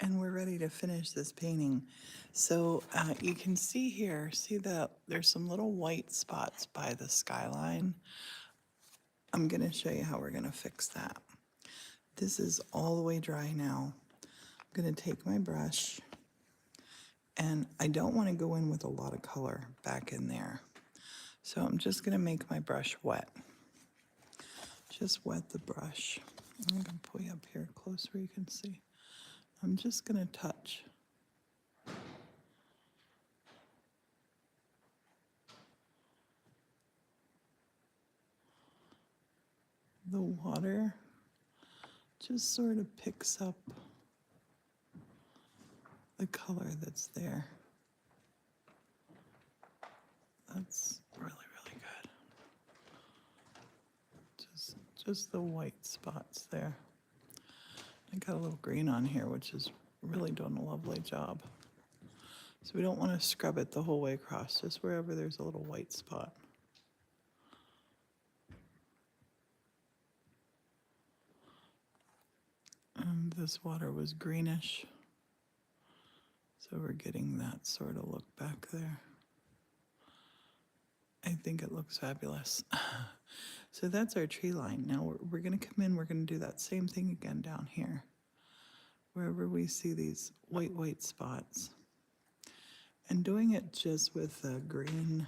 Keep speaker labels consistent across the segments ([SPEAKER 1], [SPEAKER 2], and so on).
[SPEAKER 1] And we're ready to finish this painting. So you can see here, see that there's some little white spots by the skyline. I'm going to show you how we're going to fix that. This is all the way dry now. I'm going to take my brush, and I don't want to go in with a lot of color back in there. So I'm just going to make my brush wet. Just wet the brush. I'm going to pull you up here close where you can see. I'm just going to touch. The water just sort of picks up the color that's there. That's really, really good. Just the white spots there. I got a little green on here, which is really doing a lovely job. So we don't want to scrub it the whole way across, just wherever there's a little white spot. And this water was greenish, so we're getting that sort of look back there. I think it looks fabulous. So that's our tree line. Now we're going to come in, we're going to do that same thing again down here. Wherever we see these white spots. And doing it just with the green,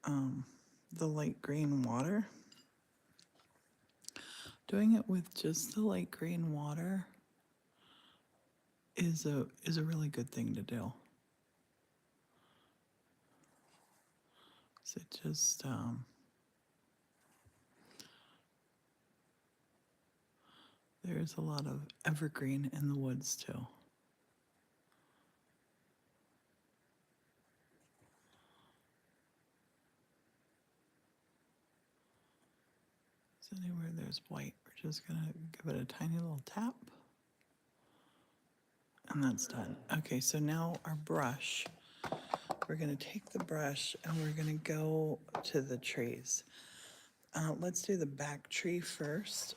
[SPEAKER 1] the light green water. Doing it with just the light green water is a really good thing to do. So just there's a lot of evergreen in the woods too. So anywhere there's white, we're just gonna give it a tiny little tap. And that's done. Okay, so now our brush, we're gonna take the brush and we're gonna go to the trees. Let's do the back tree first.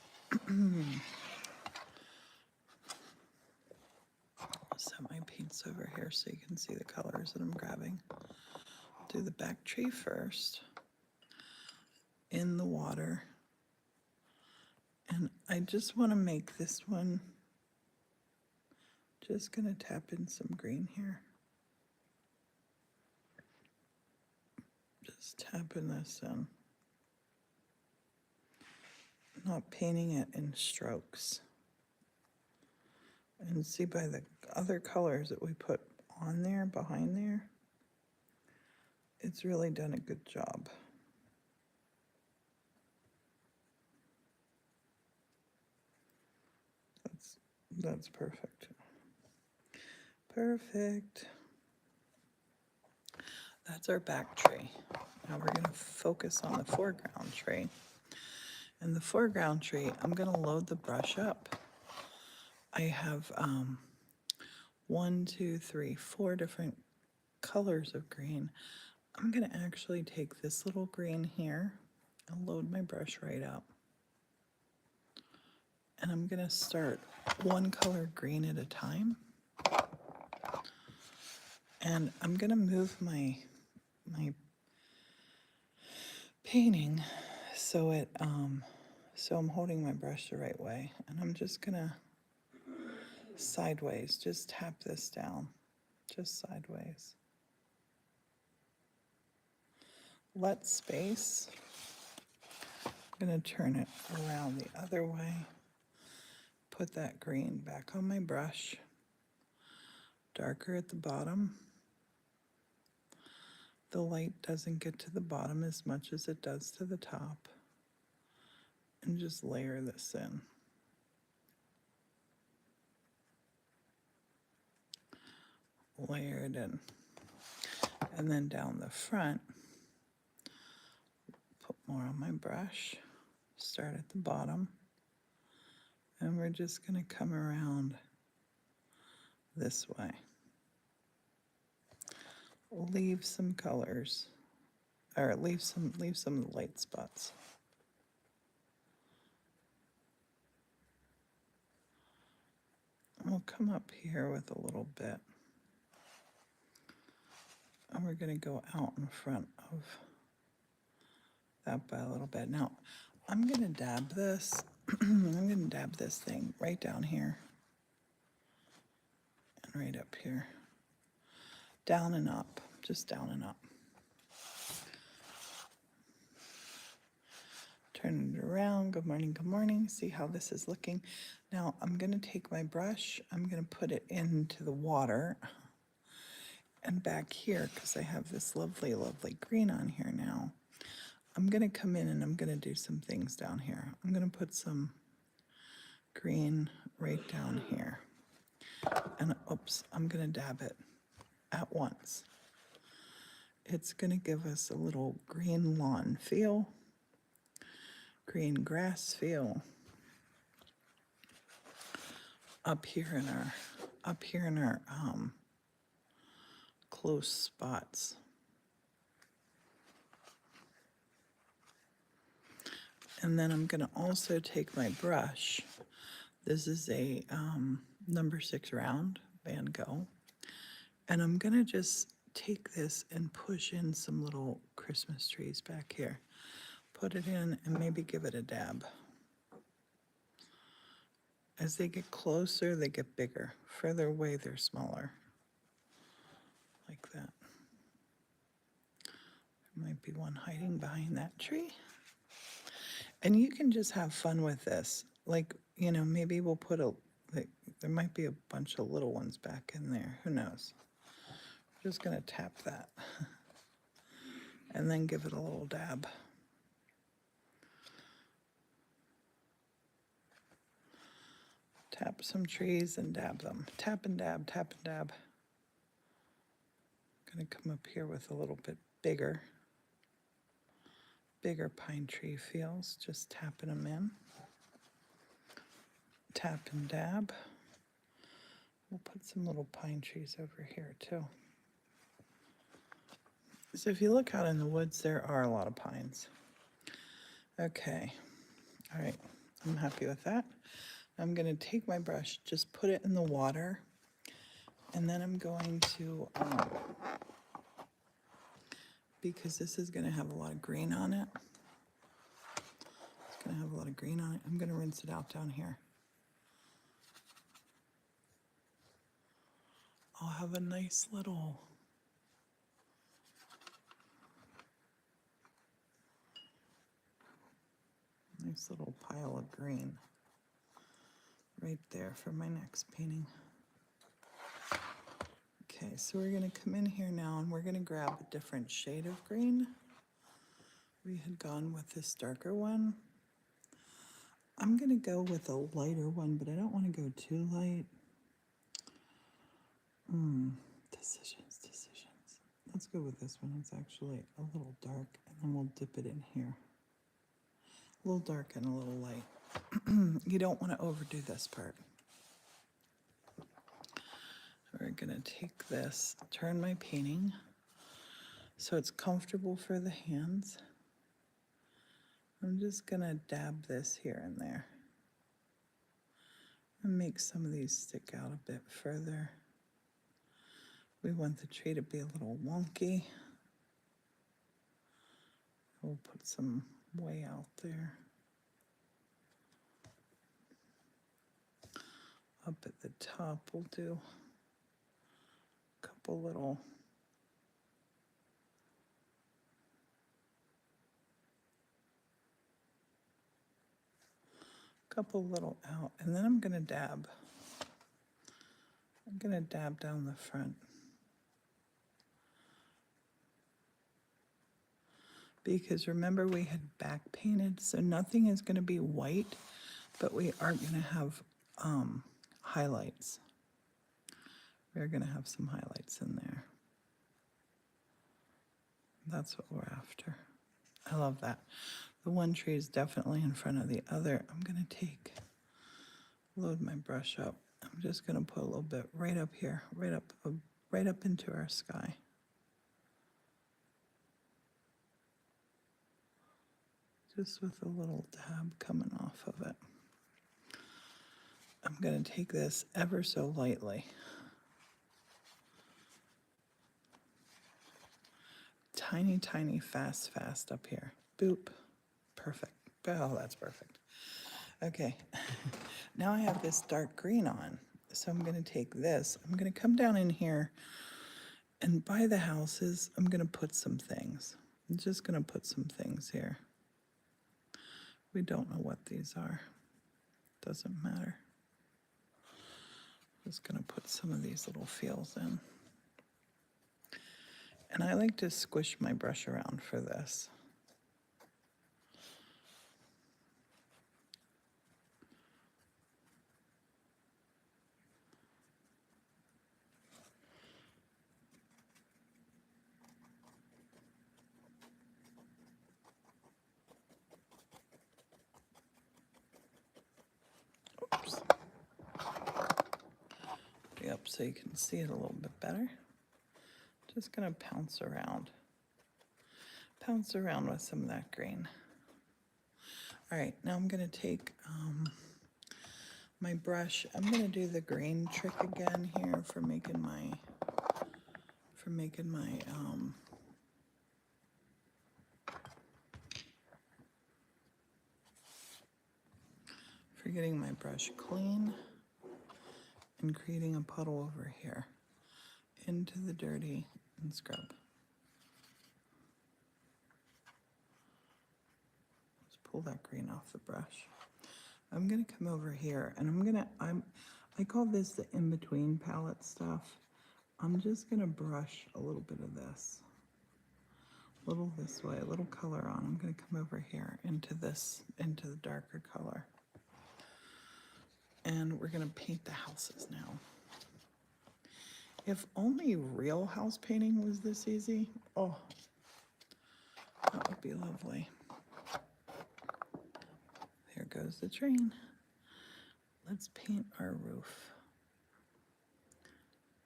[SPEAKER 1] Set my paints over here so you can see the colors that I'm grabbing. Do the back tree first in the water. And I just want to make this one, just going to tap in some green here. Just tapping this in. Not painting it in strokes. And see by the other colors that we put on there, behind there, it's really done a good job. That's perfect. Perfect. That's our back tree. Now we're going to focus on the foreground tree. In the foreground tree, I'm going to load the brush up. I have 1, 2, 3, 4 different colors of green. I'm going to actually take this little green here and load my brush right up. And I'm going to start one color green at a time. And I'm going to move my painting so it so I'm holding my brush the right way, and I'm just gonna sideways just tap this down, just sideways. Let space. I'm gonna turn it around the other way. Put that green back on my brush, darker at the bottom. The light doesn't get to the bottom as much as it does to the top. And just layer this in. Layer it in. And then down the front, put more on my brush. Start at the bottom. And we're just going to come around this way. Leave some colors, or leave some of the light spots. I'll come up here with a little bit. And we're going to go out in front of that by a little bit. Now, I'm going to dab this. I'm going to dab this thing right down here and right up here. Down and up, just down and up. Turn it around. Good morning, good morning. See how this is looking. Now, I'm going to take my brush. I'm going to put it into the water. And back here, because I have this lovely, lovely green on here now, I'm going to come in and I'm going to do some things down here. I'm going to put some green right down here. And oops, I'm going to dab it at once. It's going to give us a little green lawn feel, green grass feel up here in our close spots. And then I'm going to also take my brush. This is a number 6 round Van Gogh. And I'm going to just take this and push in some little Christmas trees back here. Put it in and maybe give it a dab. As they get closer, they get bigger. Further away, they're smaller. Like that. There might be one hiding behind that tree. And you can just have fun with this. Like, you know, maybe we'll put there might be a bunch of little ones back in there. Who knows? I'm just going to tap that. And then give it a little dab. Tap some trees and dab them. Tap and dab, tap and dab. I'm going to come up here with a little bit bigger pine tree feels, just tapping them in. Tap and dab. We'll put some little pine trees over here too. So if you look out in the woods, there are a lot of pines. Okay, all right, I'm happy with that. I'm going to take my brush, just put it in the water, and then I'm going to, because this is going to have a lot of green on it. It's going to have a lot of green on it. I'm going to rinse it out down here. I'll have a nice little pile of green right there for my next painting. Okay, so we're going to come in here now and we're going to grab a different shade of green. We had gone with this darker one. I'm going to go with a lighter one, but I don't want to go too light. Decisions. Let's go with this one. It's actually a little dark, and then we'll dip it in here. A little dark and a little light. You don't want to overdo this part. We're going to take this, turn my painting so it's comfortable for the hands. I'm just going to dab this here and there and make some of these stick out a bit further. We want the tree to be a little wonky. We'll put some way out there. Up at the top, we'll do a couple little out, and then I'm going to dab. I'm going to dab down the front. Because remember we had back painted, so nothing is going to be white, but we are going to have highlights. We're going to have some highlights in there. That's what we're after. I love that. The one tree is definitely in front of the other. I'm going to load my brush up. I'm just going to put a little bit right up here, right up into our sky. Just with a little dab coming off of it. I'm going to take this ever so lightly. Tiny, tiny, fast, fast up here. Boop. Perfect. Oh, that's perfect. Okay. Now I have this dark green on. So I'm going to take this. I'm going to come down in here, and by the houses, I'm going to put some things. I'm just going to put some things here. We don't know what these are. Doesn't matter. Just going to put some of these little feels in. And I like to squish my brush around for this. Oops. Up so you can see it a little bit better. Just gonna pounce around with some of that green. All right, now I'm gonna take my brush. I'm gonna do the green trick again here for making my for getting my brush clean and creating a puddle over here into the dirty and scrub. Just pull that green off the brush. I'm gonna come over here and I call this the in-between palette stuff. I'm just gonna brush a little bit of this. A little this way, a little color on. I'm gonna come over here into the darker color. And we're gonna paint the houses now. If only real house painting was this easy, oh, that would be lovely. There goes the train. Let's paint our roof.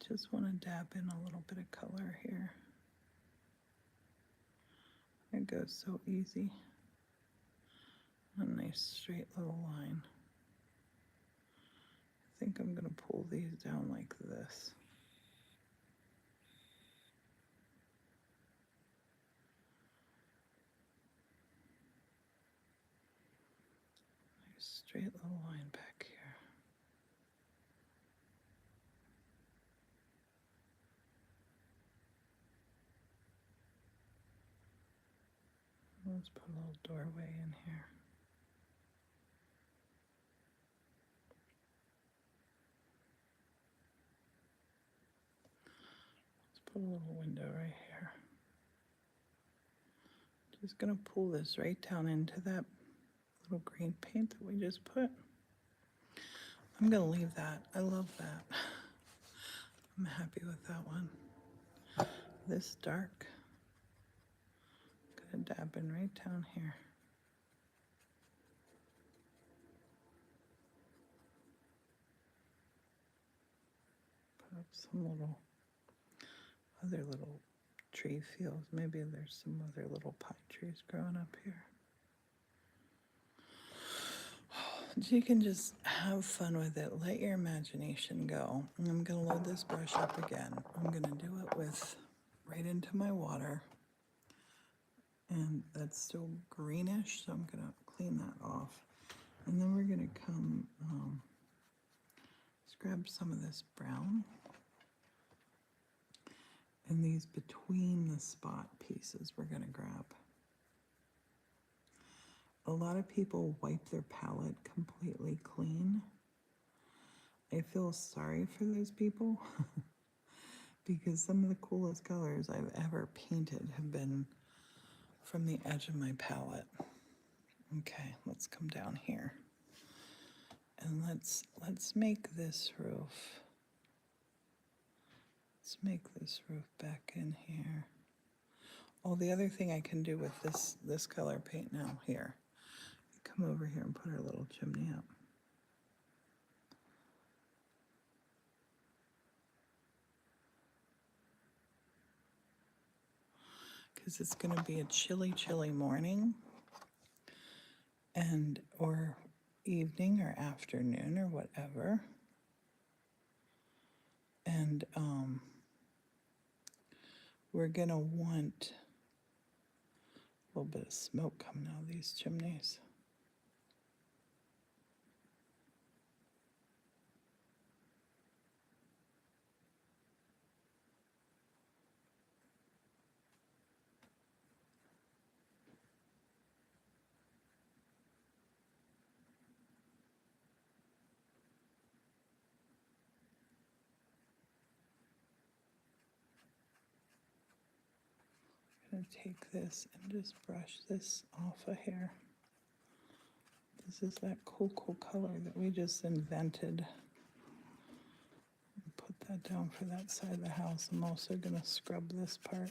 [SPEAKER 1] Just want to dab in a little bit of color here. It goes so easy. A nice straight little line. I think I'm going to pull these down like this. Nice straight little line back here. Let's put a little doorway in here. Let's put a little window right here. Just gonna pull this right down into that little green paint that we just put. I'm gonna leave that. I love that. I'm happy with that one. This dark. Gonna dab in right down here. Put up some other little tree fields. Maybe there's some other little pine trees growing up here. You can just have fun with it. Let your imagination go. I'm gonna load this brush up again. I'm gonna do it with right into my water. And that's still greenish, so I'm gonna clean that off. And then we're gonna come, let's grab some of this brown. And these between the spot pieces we're gonna grab. A lot of people wipe their palette completely clean. I feel sorry for those people because some of the coolest colors I've ever painted have been from the edge of my palette. Okay, let's come down here. And let's make this roof. Let's make this roof back in here. Oh, the other thing I can do with this color paint now here. Come over here and put our little chimney up. Because it's going to be a chilly, chilly morning. Or evening or afternoon or whatever. And we're gonna want a little bit of smoke coming out of these chimneys. I'm gonna take this and just brush this off of here. This is that cool color that we just invented. Put that down for that side of the house. I'm also gonna scrub this part.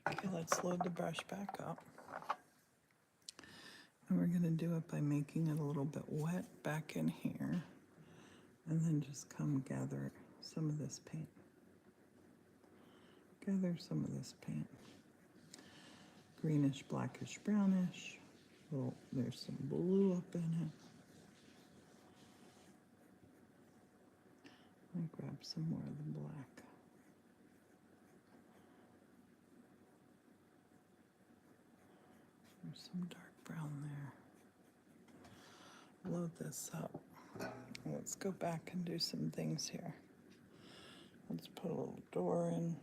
[SPEAKER 1] Okay, let's load the brush back up. And we're gonna do it by making it a little bit wet back in here. And then just come gather some of this paint. Gather some of this paint. Greenish, blackish, brownish. Well, there's some blue up in it. I'll grab some more of the black. There's some dark brown there. Load this up. Let's go back and do some things here. Let's put a little door in.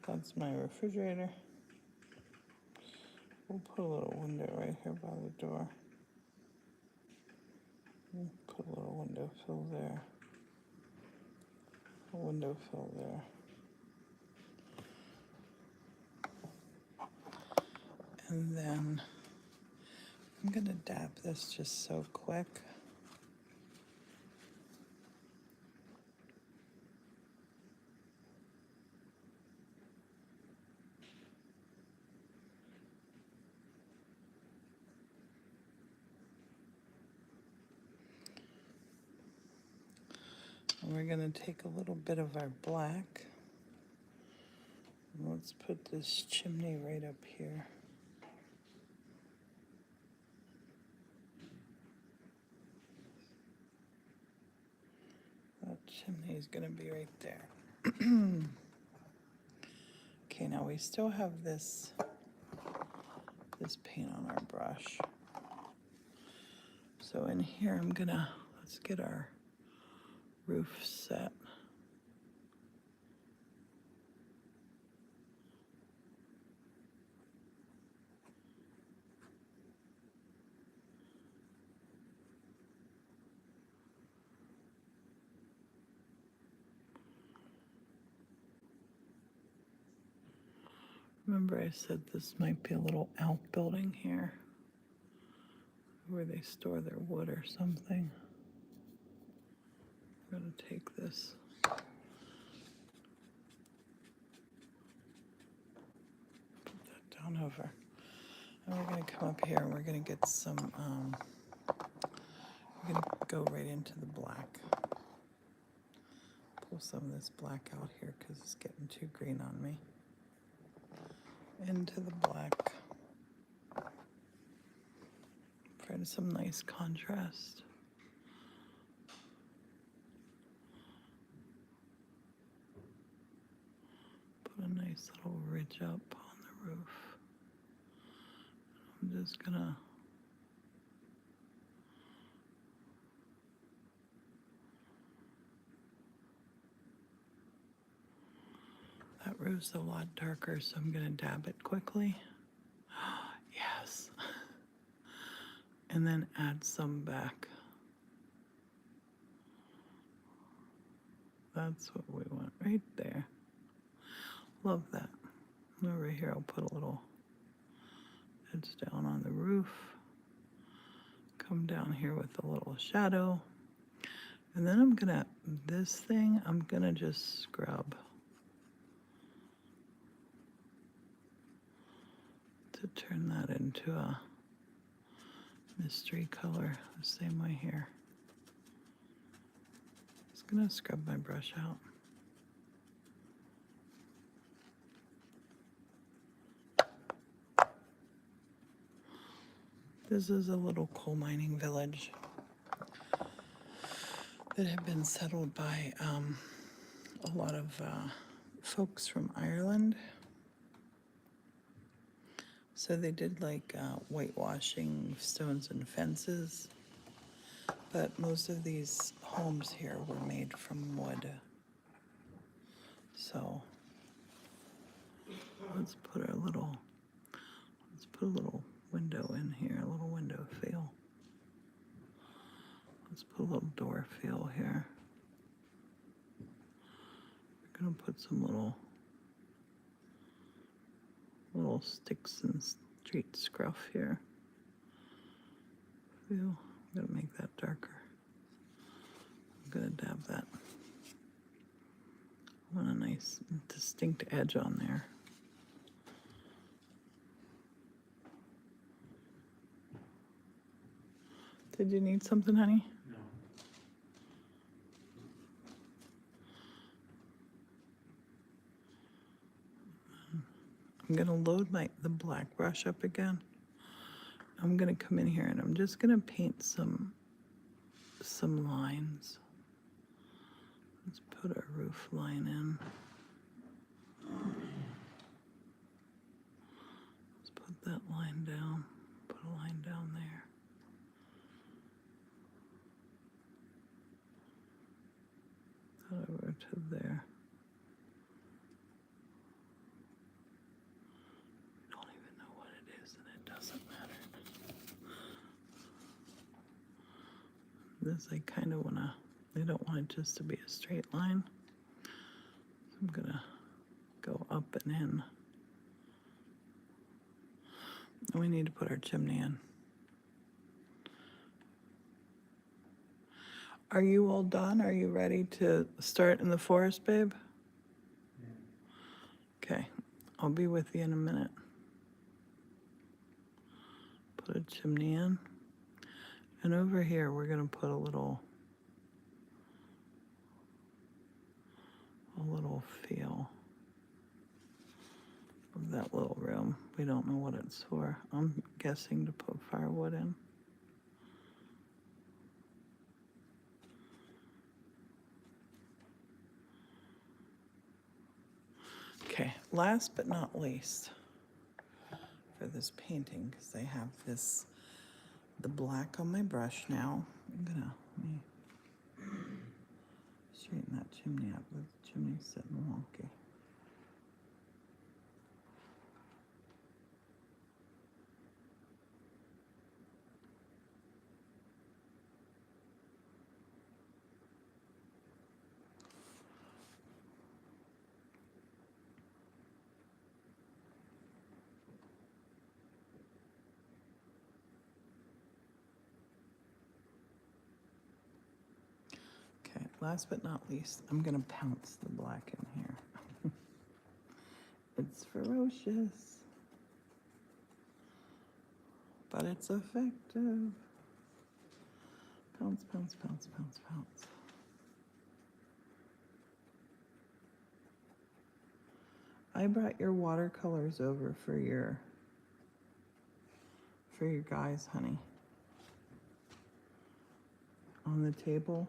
[SPEAKER 1] That's my refrigerator. We'll put a little window right here by the door. We'll put a little window fill there. A window fill there. And then I'm gonna dab this just so quick. And we're gonna take a little bit of our black. And let's put this chimney right up here. That chimney is gonna be right there. Okay, now we still have this paint on our brush. So in here, let's get our roof set. Remember I said this might be a little outbuilding here where they store their wood or something. I'm gonna take this. Put that down over. And we're gonna come up here and we're gonna get some, we're gonna go right into the black. Pull some of this black out here because it's getting too green on me. Into the black. Find some nice contrast. Put a nice little ridge up on the roof. I'm just gonna that roof's a lot darker, so I'm gonna dab it quickly. Yes. And then add some back. That's what we want right there. Love that. Over here, I'll put a little edge down on the roof. Come down here with a little shadow. And then I'm gonna just scrub to turn that into a mystery color the same way here. gonna scrub my brush out. This is a little coal mining village that had been settled by a lot of folks from Ireland. So they did like whitewashing stones and fences, but most of these homes here were made from wood. So let's put a little window in here, a little window feel. Let's put a little door feel here. We're gonna put some little sticks and street scruff here. Feel. I'm gonna make that darker. I'm gonna dab that. I want a nice distinct edge on there. Did you need something, honey?
[SPEAKER 2] No.
[SPEAKER 1] I'm gonna load the black brush up again. I'm gonna come in here and I'm just gonna paint some lines. Let's put a roof line in. Let's put that line down. Put a line down there. That over to there. I don't even know what it is, and it doesn't matter. This I kind of wanna, I don't want it just to be a straight line. So I'm gonna go up and in. And we need to put our chimney in. Are you all done? Are you ready to start in the forest, babe? Okay, I'll be with you in a minute. Put a chimney in. And over here, we're gonna put a little feel of that little room. We don't know what it's for. I'm guessing to put firewood in. Okay, last but not least, for this painting, because they have the black on my brush now. Let me straighten that chimney up. The chimney's sitting wonky. Okay, last but not least, I'm gonna pounce the black in here. It's ferocious, but it's effective. Pounce, pounce, pounce, pounce, pounce. I brought your watercolors over for your guys, honey. On the table.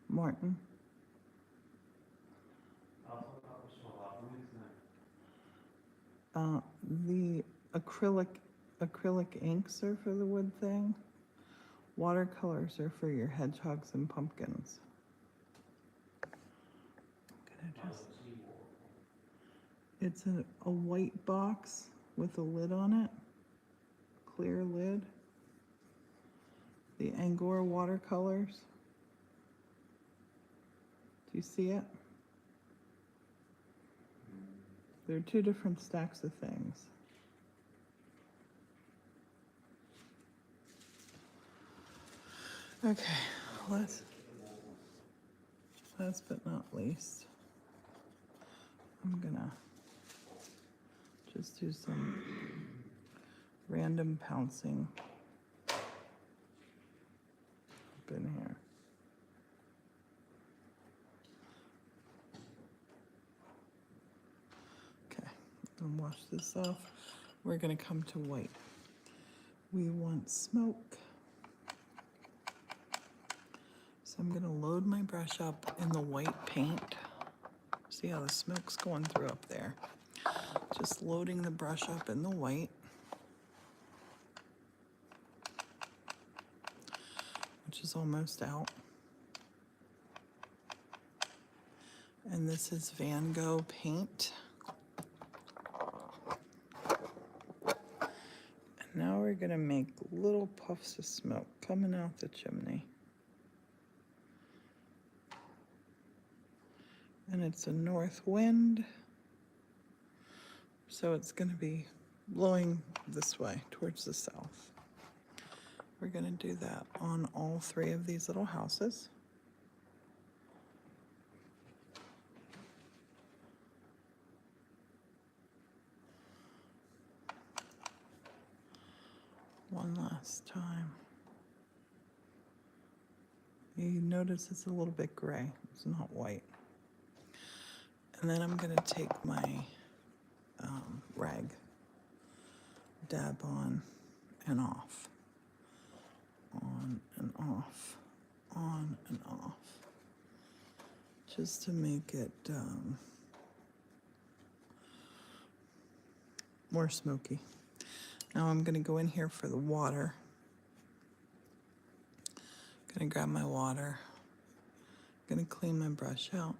[SPEAKER 1] Morton. The acrylic inks are for the wood thing. Watercolors are for your hedgehogs and pumpkins. It's a white box with a lid on it, clear lid. The Angora watercolors. Do you see it? There are two different stacks of things. Okay, last but not least, I'm gonna just do some random pouncing up in here. wash this off. We're gonna come to white. We want smoke. So I'm gonna load my brush up in the white paint. See how the smoke's going through up there. Just loading the brush up in the white. Which is almost out. And this is Van Gogh paint. And now we're gonna make little puffs of smoke coming out the chimney. And it's a north wind, so it's gonna be blowing this way towards the south. We're gonna do that on all three of these little houses. One last time. You notice it's a little bit gray, it's not white. And then I'm gonna take my rag, dab on and off, on and off, on and off, just to make it more smoky. Now I'm gonna go in here for the water. Gonna grab my water, gonna clean my brush out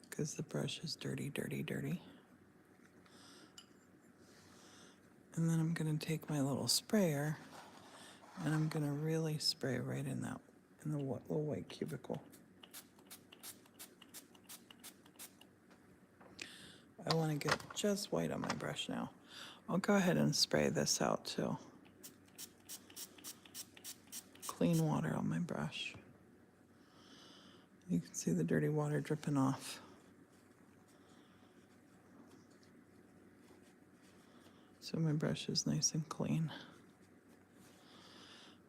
[SPEAKER 1] because the brush is dirty, dirty, dirty. And then I'm gonna take my little sprayer and I'm gonna really spray right in that, in the little white cubicle. I wanna get just white on my brush now. I'll go ahead and spray this out too. Clean water on my brush. You can see the dirty water dripping off. So my brush is nice and clean.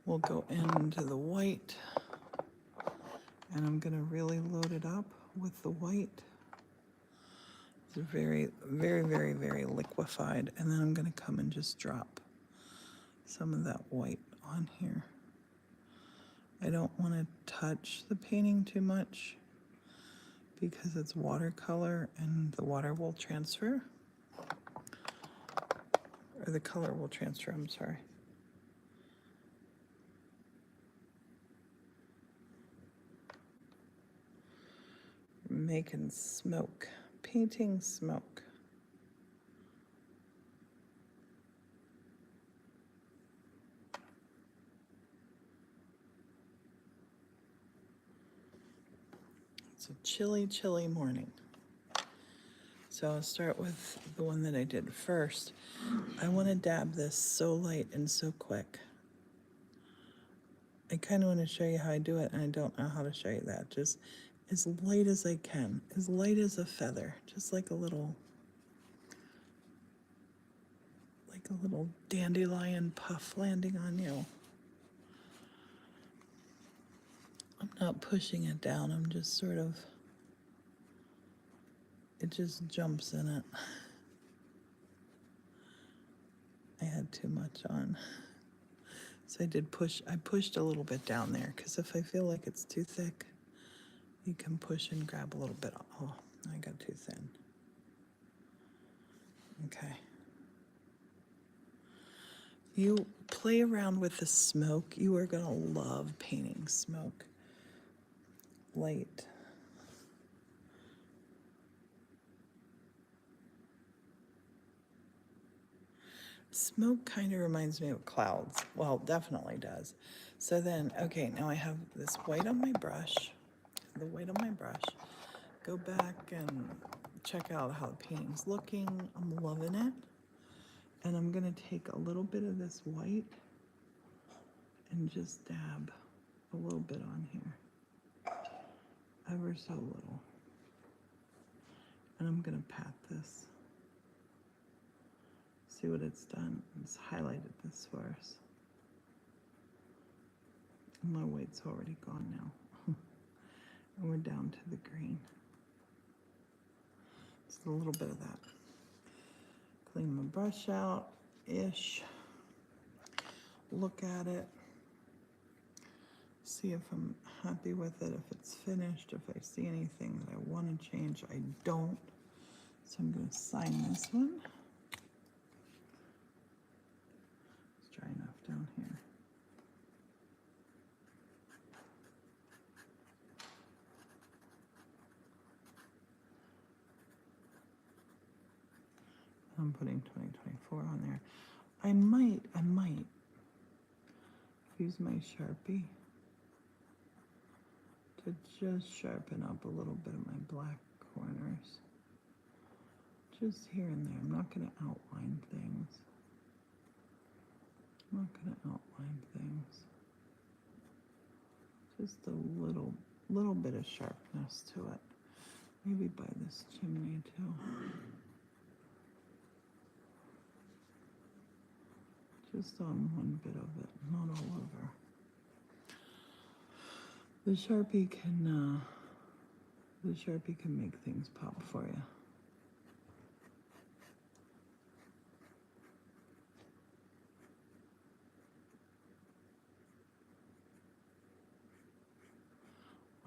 [SPEAKER 1] We'll go into the white and I'm gonna really load it up with the white. It's very, very, very, very liquefied. And then I'm gonna come and just drop some of that white on here. I don't wanna touch the painting too much because it's watercolor and the water will transfer. Or the color will transfer, I'm sorry. Making smoke, painting smoke. It's a chilly, chilly morning. So I'll start with the one that I did first. I want to dab this so light and so quick. I kind of want to show you how I do it, and I don't know how to show you that. Just as light as I can, as light as a feather, just like a little dandelion puff landing on you. I'm not pushing it down, I'm just sort of, it just jumps in it. I had too much on. So I pushed a little bit down there, because if I feel like it's too thick, you can push and grab a little bit. Oh, I got too thin. Okay. You play around with the smoke. You are gonna love painting smoke. Light. Smoke kind of reminds me of clouds. Well, definitely does. So then, okay, now I have this white on my brush, the white on my brush. Go back and check out how the painting's looking. I'm loving it. And I'm gonna take a little bit of this white and just dab a little bit on here. Ever so little. And I'm gonna pat this. See what it's done. It's highlighted this for us. My white's already gone now. And we're down to the green. Just a little bit of that. Clean my brush out-ish. Look at it. See if I'm happy with it, if it's finished, if I see anything that I want to change. I don't. So I'm going to sign this one. It's dry enough down here. I'm putting 2024 on there. I might use my Sharpie to just sharpen up a little bit of my black corners. Just here and there. I'm not going to outline things. Just a little bit of sharpness to it. Maybe by this chimney too. Just on one bit of it, not all over. The Sharpie can make things pop for you.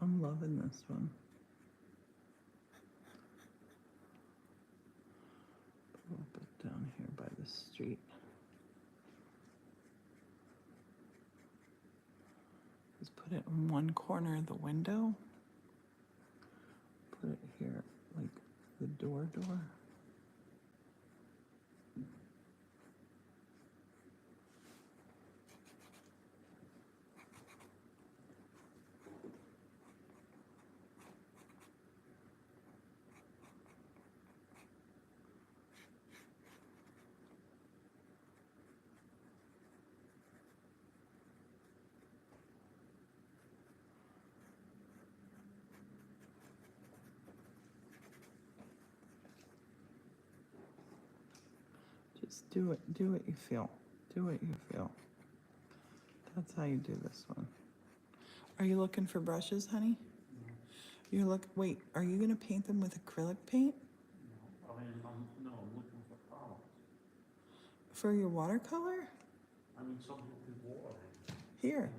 [SPEAKER 1] I'm loving this one. Put a little bit down here by the street. Just put it in one corner of the window. Put it here, like the door. Just do what you feel. Do what you feel. That's how you do this one. Are you looking for brushes, honey? Wait, are you gonna paint them with acrylic paint?
[SPEAKER 2] No, I'm looking for colors.
[SPEAKER 1] For your watercolor?
[SPEAKER 2] I mean, some people water.
[SPEAKER 1] Here.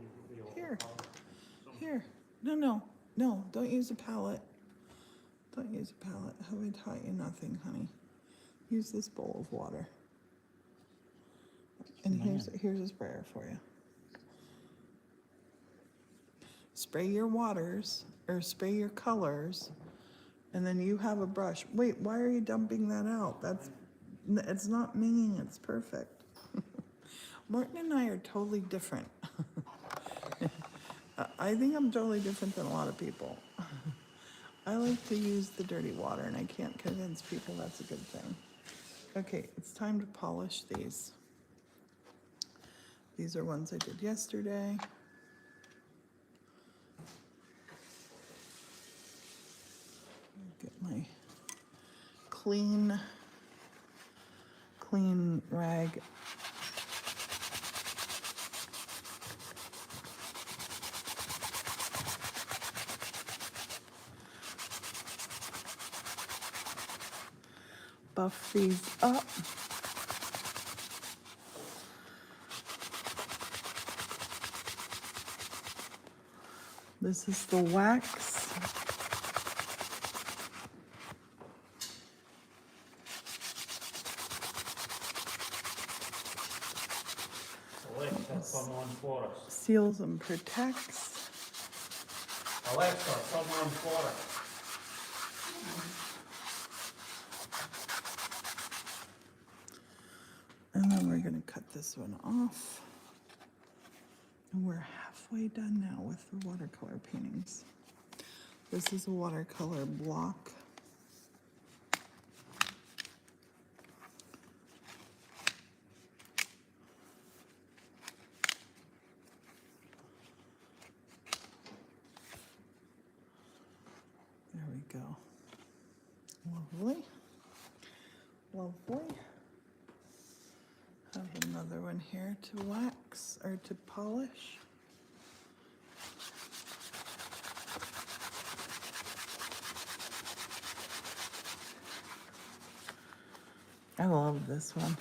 [SPEAKER 1] No, don't use a palette. Don't use a palette. Have I taught you nothing, honey? Use this bowl of water. And here's a sprayer for you. Spray your waters, or spray your colors, and then you have a brush. Wait, why are you dumping that out? It's not minging, it's perfect. Morton and I are totally different. I think I'm totally different than a lot of people. I like to use the dirty water, and I can't convince people that's a good thing. Okay, it's time to polish these. These are ones I did yesterday. Get my clean rag. Buff these up. This is the wax.
[SPEAKER 2] Alexa, come on for us.
[SPEAKER 1] Seals and protects.
[SPEAKER 2] Alexa, come on for us.
[SPEAKER 1] And then we're going to cut this one off. And we're halfway done now with the watercolor paintings. This is a watercolor block. There we go. Lovely. Lovely. Have another one here to wax or to polish. I love this one.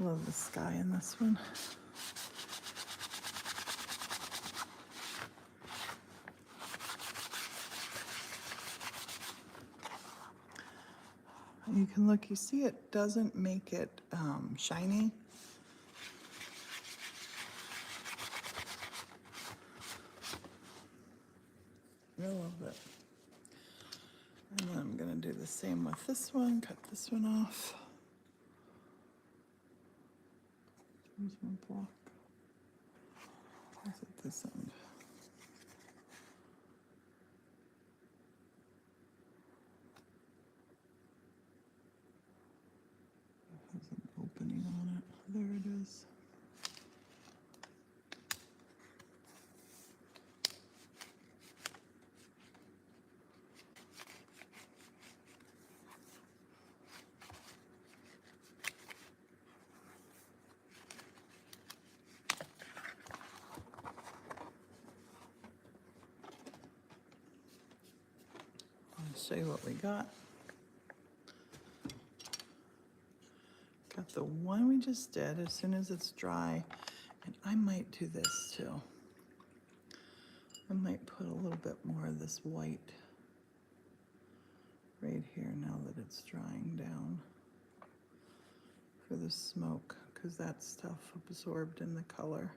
[SPEAKER 1] Love the sky in this one. You can look, you see it doesn't make it shiny. I love it. And then I'm gonna do the same with this one, cut this one off. Here's my block. Is it this end? It has an opening on it. There it is. I'll show you what we got. Got the one we just did as soon as it's dry. And I might do this too. I might put a little bit more of this white right here now that it's drying down for the smoke, because that stuff absorbed in the color.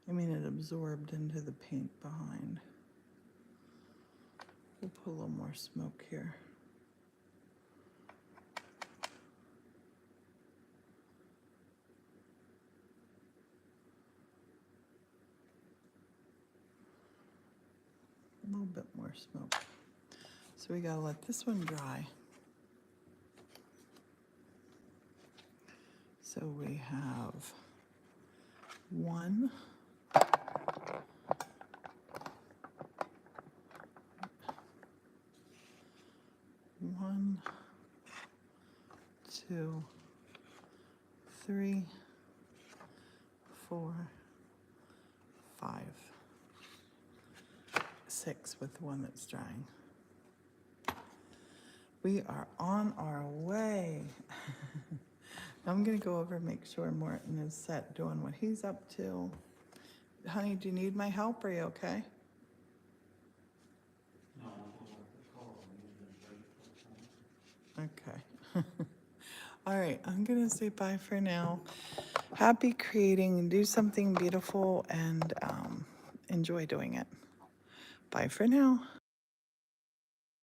[SPEAKER 1] I mean, it absorbed into the paint behind. We'll put a little more smoke here. A little bit more smoke. So we gotta let this one dry. So we have one, two, 3, 4, 5, 6 with the one that's drying. We are on our way. I'm gonna go over and make sure Morton is set doing what he's up to. Honey, do you need my help? Are you okay?
[SPEAKER 2] No,
[SPEAKER 1] Okay. All right, I'm gonna say bye for now. Happy creating, do something beautiful, and enjoy doing it. Bye for now.